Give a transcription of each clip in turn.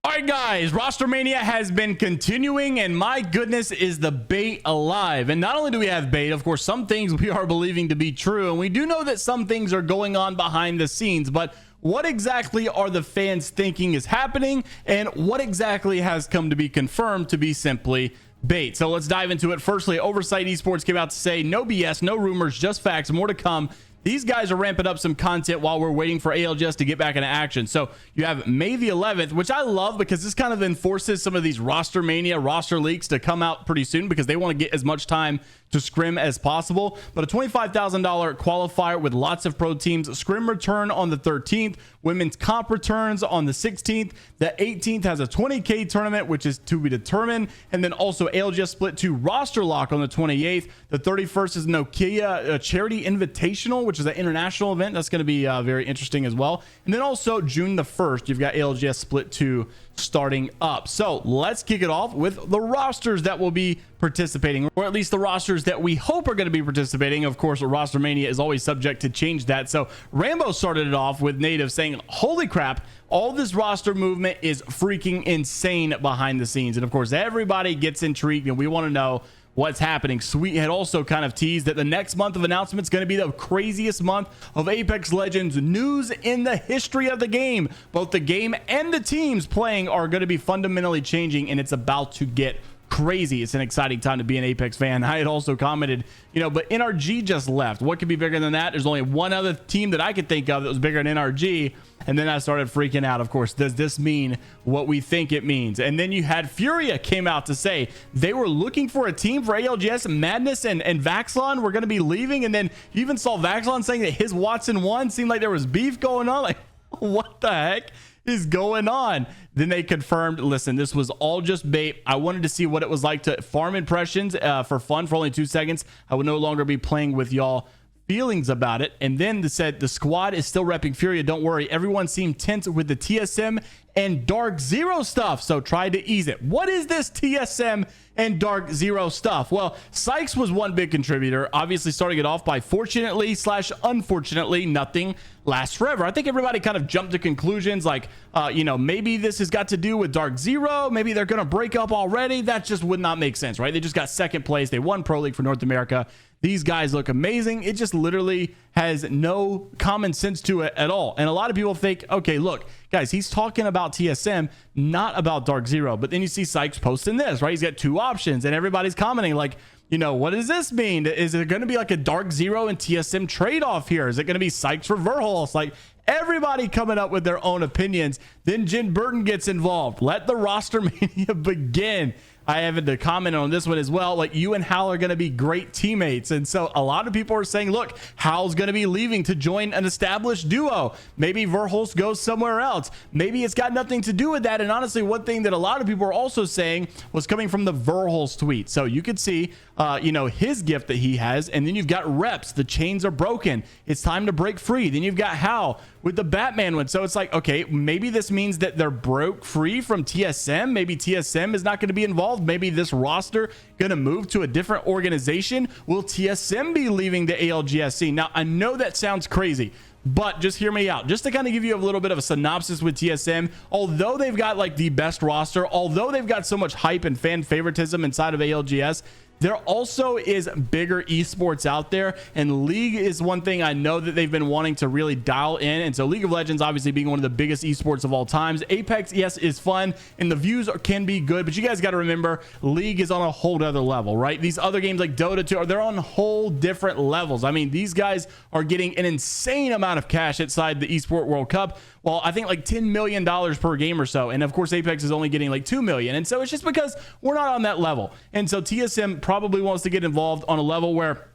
All right, guys, Rostermania has been continuing, and my goodness, is the bait alive. And not only do we have bait, of course, some things we are believing to be true, and we do know that some things are going on behind the scenes, but what exactly are the fans thinking is happening, and what exactly has come to be confirmed to be simply bait? So let's dive into it. Firstly, Oversight Esports came out to say, no BS, no rumors, just facts, more to come. These guys are ramping up some content while we're waiting for ALGS to get back into action. So you have May the 11th, which I love because this kind of enforces some of these Rostermania roster leaks to come out pretty soon because they want to get as much time to scrim as possible. But a $25,000 qualifier with lots of pro teams. Scrim return on the 13th. Women's comp returns on the 16th. The 18th has a 20K tournament, which is to be determined. And then also ALGS split to roster lock on the 28th. The 31st is Nokia Charity Invitational, which is an international event. That's going to be very interesting as well. And then also June the 1st, you've got ALGS split 2 starting up. So let's kick it off with the rosters that will be participating, or at least the rosters that we hope are going to be participating. Of course, Rostermania is always subject to change that. So Rambo started it off with Native saying, holy crap, all this roster movement is freaking insane behind the scenes. And of course, everybody gets intrigued and we want to know what's happening. Sweet had also kind of teased that the next month of announcements is going to be the craziest month of Apex Legends news in the history of the game. Both the game and the teams playing are going to be fundamentally changing, and it's about to get crazy. It's an exciting time to be an Apex fan. I had also commented, but NRG just left. What could be bigger than that? There's only one other team that I could think of that was bigger than NRG. And then I started freaking out. Of course, does this mean what we think it means? And then you had Furia came out to say they were looking for a team for ALGS. Madness and Vaxlon were going to be leaving. And then you even saw Vaxlon saying that his Watson 1 seemed like there was beef going on. Like, what the heck is going on? Then they confirmed, listen, this was all just bait. I wanted to see what it was like to farm impressions for fun for only 2 seconds. I would no longer be playing with y'all feelings about it. And then they said the squad is still repping Furia. Don't worry, everyone seemed tense with the TSM and DarkZero stuff, so try to ease it. What is this TSM and DarkZero stuff? Well, Sykes was one big contributor, obviously starting it off by fortunately / unfortunately nothing lasts forever. I think everybody kind of jumped to conclusions like maybe this has got to do with DarkZero, maybe they're gonna break up already. That just would not make sense, right? They just got second place, they won Pro League for North America. These guys look amazing. It just literally has no common sense to it at all. And a lot of people think, okay, look, guys, he's talking about TSM, not about DarkZero. But then you see Sykes posting this, right? He's got 2 options and everybody's commenting like, what does this mean? Is it going to be like a DarkZero and TSM trade-off here? Is it going to be Sykes for Verhulst? Like, everybody coming up with their own opinions. Then Jen Burton gets involved. Let the Rostermania begin. I haven't to comment on this one as well. Like, you and Hal are going to be great teammates. And so a lot of people are saying, look, Hal's going to be leaving to join an established duo. Maybe Verhulst goes somewhere else. Maybe it's got nothing to do with that. And honestly, one thing that a lot of people are also saying was coming from the Verhulst tweet. So you could see, his gift that he has. And then you've got reps. The chains are broken. It's time to break free. Then you've got Hal with the Batman one. So it's like, okay, maybe this means that they're broke free from TSM. Maybe TSM is not going to be involved. Maybe this roster going to move to a different organization. Will TSM be leaving the ALGS scene? Now, I know that sounds crazy, but just hear me out. Just to kind of give you a little bit of a synopsis with TSM, although they've got like the best roster, although they've got so much hype and fan favoritism inside of ALGS, there also is bigger esports out there, and League is one thing I know that they've been wanting to really dial in. And so League of Legends obviously being one of the biggest esports of all times. Apex, yes, is fun and the views can be good, but you guys got to remember League is on a whole other level, right? These other games like Dota 2 they're on whole different levels. I mean, these guys are getting an insane amount of cash inside the Esport World Cup. Well, I think like $10 million per game or so. And of course, Apex is only getting like $2 million. And so it's just because we're not on that level. And so TSM probably wants to get involved on a level where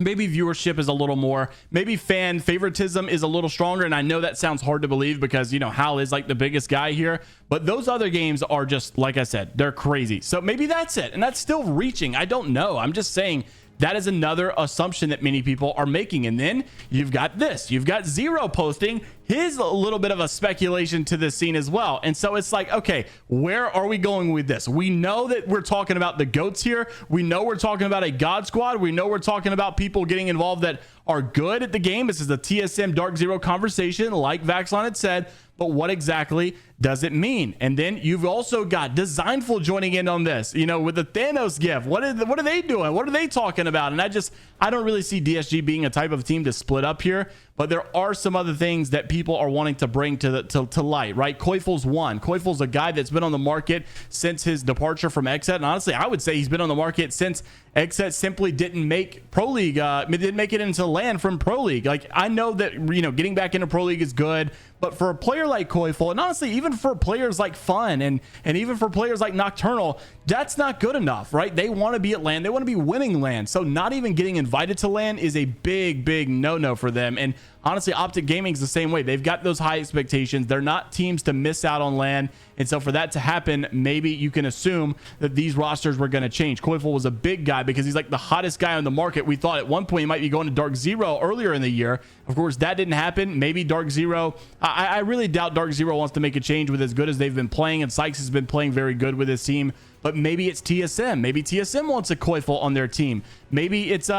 maybe viewership is a little more, maybe fan favoritism is a little stronger. And I know that sounds hard to believe because, Hal is like the biggest guy here, but those other games are just, like I said, they're crazy. So maybe that's it. And that's still reaching. I don't know. I'm just saying that is another assumption that many people are making. And then you've got this, you've got Zero posting his a little bit of a speculation to this scene as well. And so it's like, okay, where are we going with this? We know that we're talking about the GOATs here. We know we're talking about a God Squad. We know we're talking about people getting involved that are good at the game. This is the TSM DarkZero conversation, like Vaxlon had said. But what exactly does it mean? And then you've also got Designful joining in on this, you know, with the Thanos gift. What are they doing? What are they talking about? And I don't really see DSG being a type of team to split up here, but there are some other things that people are wanting to bring to light, right? Koifel's one. Koifel's a guy that's been on the market since his departure from XSET. And honestly, I would say he's been on the market since XSET simply didn't make Pro League, didn't make it into LAN from Pro League. Like, I know that, you know, getting back into Pro League is good, but for a player like Koifel, and honestly, even for players like Fun and even for players like Nocturnal, that's not good enough, right? They want to be at LAN. They want to be winning LAN. So not even getting invited to LAN is a big no-no for them. And honestly, Optic Gaming's the same way. They've got those high expectations. They're not teams to miss out on LAN. And so for that to happen, maybe you can assume that these rosters were going to change. Koifel was a big guy because he's like the hottest guy on the market. We thought at one point he might be going to DarkZero earlier in the year. Of course, that didn't happen. Maybe DarkZero, I really doubt DarkZero wants to make a change with as good as they've been playing, and Sykes has been playing very good with his team. But maybe it's TSM. Maybe TSM wants a Koifel on their team. Maybe it's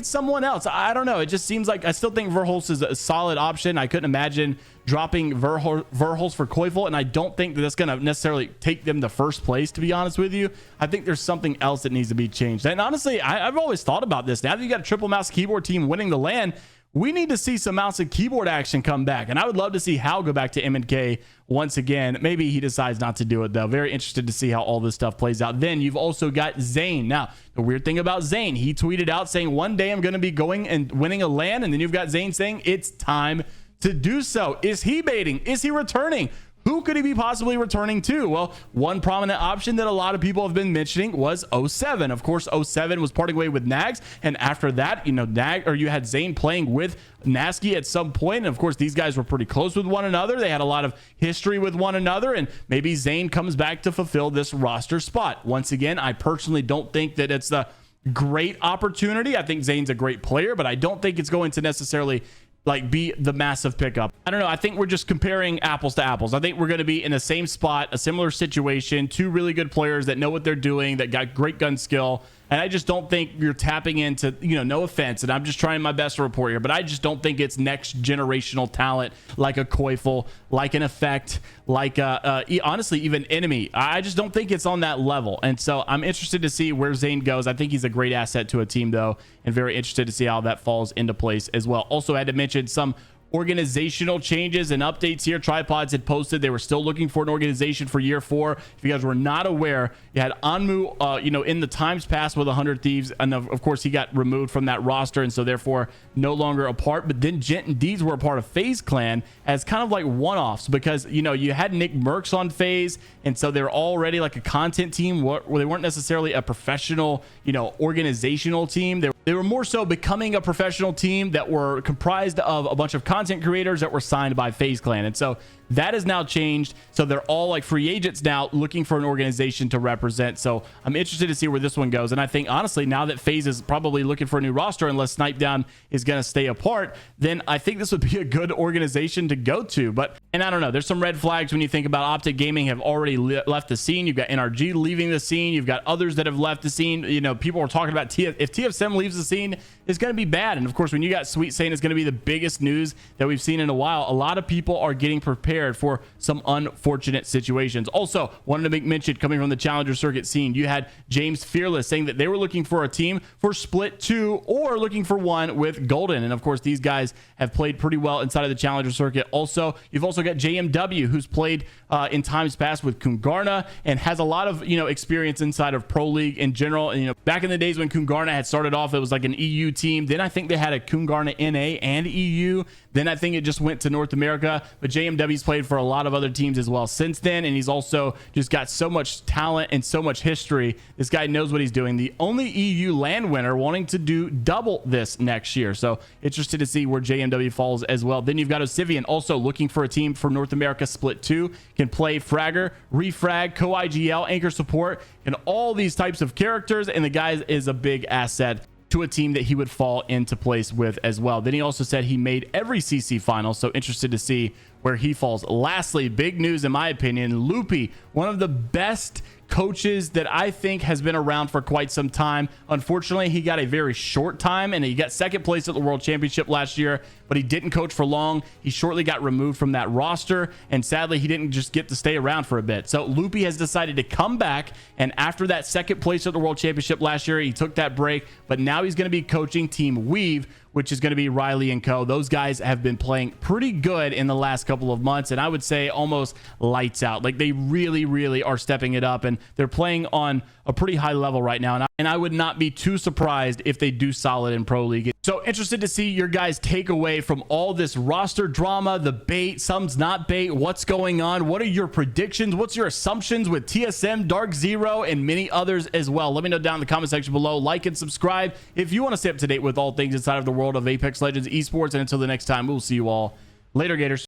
someone else. I don't know. It just seems like I still think Verholst is a solid option. I couldn't imagine dropping Verholst for Koifel, and I don't think that that's going to necessarily take them to first place, to be honest with you. I think there's something else that needs to be changed. And honestly, I've always thought about this. Now that you got a triple mouse keyboard team winning the LAN, we need to see some mouse and keyboard action come back. And I would love to see Hal go back to M&K once again. Maybe he decides not to do it, though. Very interested to see how all this stuff plays out. Then you've also got Zaine. Now, the weird thing about Zaine, he tweeted out saying, one day I'm going to be going and winning a LAN. And then you've got Zaine saying, it's time to do so. Is he baiting? Is he returning? Who could he be possibly returning to? Well, one prominent option that a lot of people have been mentioning was 07. Of course, 07 was parting way with Nags, and after that, you know, you had Zaine playing with Nasky at some point, and of course, these guys were pretty close with one another. They had a lot of history with one another, and maybe Zaine comes back to fulfill this roster spot. Once again, I personally don't think that it's the great opportunity. I think Zaine's a great player, but I don't think it's going to necessarily like be the massive pickup. I don't know. I think we're just comparing apples to apples. I think we're going to be in the same spot, a similar situation, two really good players that know what they're doing, that got great gun skill. And I just don't think you're tapping into, you know, no offense, and I'm just trying my best to report here, but I just don't think it's next generational talent like a Koifel, like an Effect, like honestly, even Enemy. I just don't think it's on that level. And so I'm interested to see where Zaine goes. I think he's a great asset to a team, though, and very interested to see how that falls into place as well. Also, I had to mention some organizational changes and updates here. Tripods had posted they were still looking for an organization for year 4. If you guys were not aware, you had Anmu you know, in the times past with 100 Thieves, and of course he got removed from that roster, and so therefore no longer a part. But then Gent and Deeds were a part of FaZe Clan as kind of like one-offs, because, you know, you had Nick Merckx on FaZe, and so they're already like a content team where they weren't necessarily a professional, you know, organizational team. They were more so becoming a professional team that were comprised of a bunch of content creators that were signed by FaZe Clan. And so that has now changed. So they're all like free agents now looking for an organization to represent. So I'm interested to see where this one goes. And I think, honestly, now that FaZe is probably looking for a new roster, unless Snipedown is going to stay apart, then I think this would be a good organization to go to. And I don't know, there's some red flags when you think about Optic Gaming have already left the scene. You've got NRG leaving the scene. You've got others that have left the scene. You know, people are talking about if TSM leaves the scene, it's going to be bad. And of course, when you got Sweet saying it's going to be the biggest news that we've seen in a while, a lot of people are getting prepared for some unfortunate situations. Also, wanted to make mention, coming from the Challenger Circuit scene, you had James Fearless saying that they were looking for a team for Split 2 or looking for one with Golden. And of course, these guys have played pretty well inside of the Challenger Circuit. Also, you've also got JMW, who's played in times past with Kungarna and has a lot of, you know, experience inside of Pro League in general. And, you know, back in the days when Kungarna had started off, it was like an EU team. Then I think they had a Kungarna NA and EU. Then I think it just went to North America. But JMW's played for a lot of other teams as well since then, and he's also just got so much talent and so much history. This guy knows what he's doing. The only EU LAN winner wanting to do double this next year. So interested to see where JMW falls as well. Then you've got Osivian also looking for a team for North America Split 2. Can play Fragger, Refrag, Co-IGL, Anchor Support, and all these types of characters, and the guy is a big asset. to a team that he would fall into place with as well. Then he also said he made every CC final, so interested to see where he falls. Lastly, big news in my opinion, Loopy, one of the best coaches that I think has been around for quite some time. Unfortunately, he got a very short time, and he got second place at the World Championship last year, but he didn't coach for long. He shortly got removed from that roster, and sadly, he didn't just get to stay around for a bit. So Loopy has decided to come back, and after that second place at the World Championship last year, he took that break, but now he's going to be coaching Team Weave, which is going to be Riley and co. Those guys have been playing pretty good in the last couple of months, and I would say almost lights out. Like, they really are stepping it up, and they're playing on a pretty high level right now, and I would not be too surprised if they do solid in Pro League. So interested to see your guys' takeaway from all this roster drama, the bait, some's not bait, what's going on, what are your predictions, what's your assumptions with TSM, DarkZero, and many others as well. Let me know down in the comment section below. Like and subscribe if you want to stay up to date with all things inside of the world of Apex Legends esports, and until the next time, we'll see you all later, Gators.